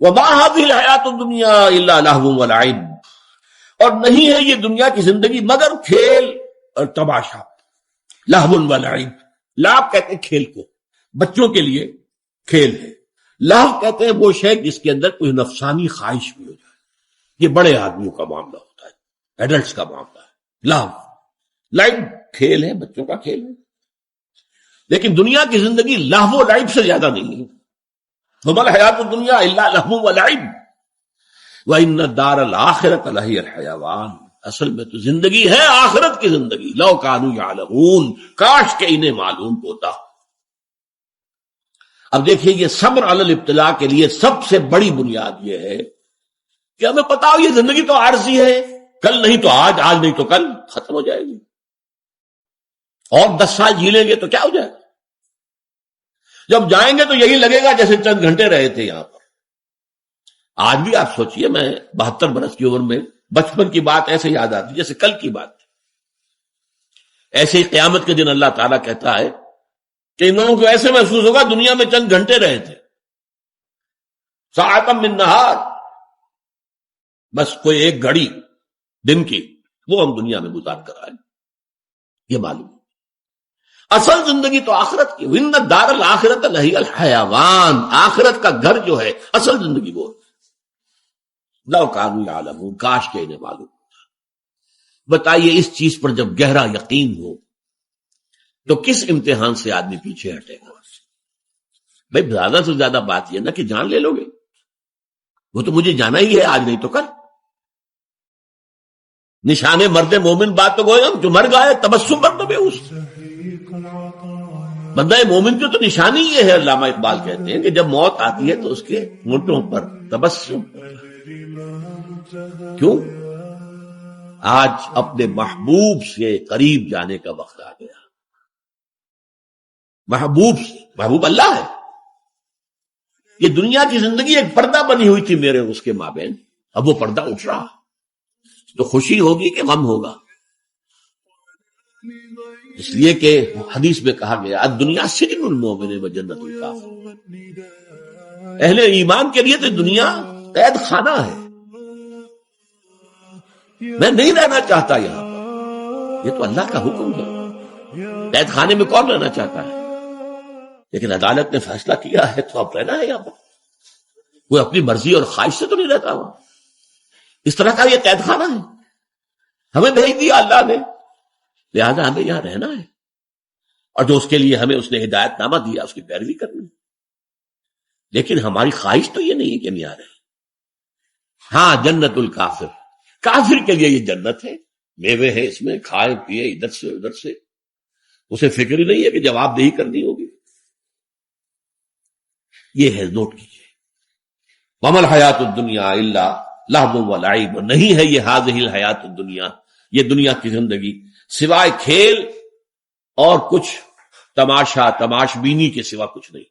وما هذه الحیات الدنیا الا لہو ولعب، اور نہیں ہے یہ دنیا کی زندگی مگر کھیل اور تماشا. لہو ولعب، لعب کہتے ہیں کھیل کو، بچوں کے لیے کھیل ہے. لہو کہتے ہیں وہ شے جس کے اندر کوئی نفسانی خواہش بھی ہو جائے. یہ بڑے آدمیوں کا معاملہ ہوتا ہے، ایڈلٹس کا معاملہ ہے. لہو، لعب کھیل ہے، بچوں کا کھیل ہے. لیکن دنیا کی زندگی لہو و لعب سے زیادہ نہیں ہے. وما الحیات الدنیا الا لہو ولعب وان الدار الآخرۃ لہی الحیوان، اصل میں تو زندگی ہے آخرت کی زندگی. لو کانوا یعلمون، کاش کہ انہیں معلوم ہوتا. اب دیکھیے یہ صبر علی الابتلاء کے لیے سب سے بڑی بنیاد یہ ہے کہ ہمیں پتا ہو یہ زندگی تو عارضی ہے، کل نہیں تو آج، آج نہیں تو کل ختم ہو جائے گی. اور 10 سال جی لیں گے تو کیا ہو جائے گا؟ جب جائیں گے تو یہی لگے گا جیسے چند گھنٹے رہے تھے یہاں پر. آج بھی آپ سوچئے، میں 72 برس کی عمر میں بچپن کی بات ایسے یاد آتی جیسے کل کی بات. ایسے ہی قیامت کے دن اللہ تعالیٰ کہتا ہے کہ ان لوگوں کو ایسے محسوس ہوگا دنیا میں چند گھنٹے رہے تھے. ساعۃ من نہار، بس کوئی ایک گھڑی دن کی وہ ہم دنیا میں گزار کر آئے. یہ معلوم اصل زندگی تو آخرت کی. وَإِنَّ الدَّارَ الْآخِرَةَ لَهِيَ الْحَيَوَانُ، آخرت کا گھر جو ہے اصل زندگی وہ ہے. لَوْ كَانُوا يَعْلَمُونَ، کاش کہ انہیں معلوم ہوتا. بتائیے اس چیز پر جب گہرا یقین ہو تو کس امتحان سے آدمی پیچھے ہٹے گا؟ بھائی زیادہ سے زیادہ بات یہ نا کہ جان لے لو گے، وہ تو مجھے جانا ہی ہے، آج نہیں تو کل. نشان مرد مومن بات تو گویا جو مر گئے تبسم پر تو بے اس بندہ مومن کی تو نشانی یہ ہے. علامہ اقبال کہتے ہیں کہ جب موت آتی ہے تو اس کے ہونٹوں پر تبسم. کیوں؟ آج اپنے محبوب سے قریب جانے کا وقت آ گیا. محبوب اللہ ہے. یہ دنیا کی زندگی ایک پردہ بنی ہوئی تھی میرے اس کے مابین، اب وہ پردہ اٹھ رہا تو خوشی ہوگی کہ غم ہوگا؟ اس لیے کہ حدیث میں کہا گیا الدنیا سجن المومن و جنت الکافر، اہل ایمان کے لیے تو دنیا قید خانہ ہے. میں نہیں رہنا چاہتا یہاں پر، یہ تو اللہ کا حکم ہے. قید خانے میں کون رہنا چاہتا ہے؟ لیکن عدالت نے فیصلہ کیا ہے تو اب رہنا ہے یہاں پر. کوئی اپنی مرضی اور خواہش سے تو نہیں رہتا ہوا. اس طرح کا یہ قید خانہ ہے. ہمیں بھیج دیا اللہ نے، لہذا ہمیں یہاں رہنا ہے، اور جو اس کے لیے ہمیں اس نے ہدایت نامہ دیا اس کی پیروی کرنی. لیکن ہماری خواہش تو یہ نہیں ہے کہ ہم یہاں رہیں. ہاں جنت الکافر، کافر کے لیے یہ جنت ہے، میوے ہیں اس میں، کھائے پیے ادھر سے ادھر سے، اسے فکر ہی نہیں ہے کہ جواب دہی کرنی ہوگی. یہ ہے، نوٹ کیجیے. وما الحیات الدنیا الا لہو ولعب، نہیں ہے یہ ہذہ الحیات الدنیا، یہ دنیا کی زندگی سوائے کھیل اور کچھ تماشا تماش بینی کے سوا کچھ نہیں.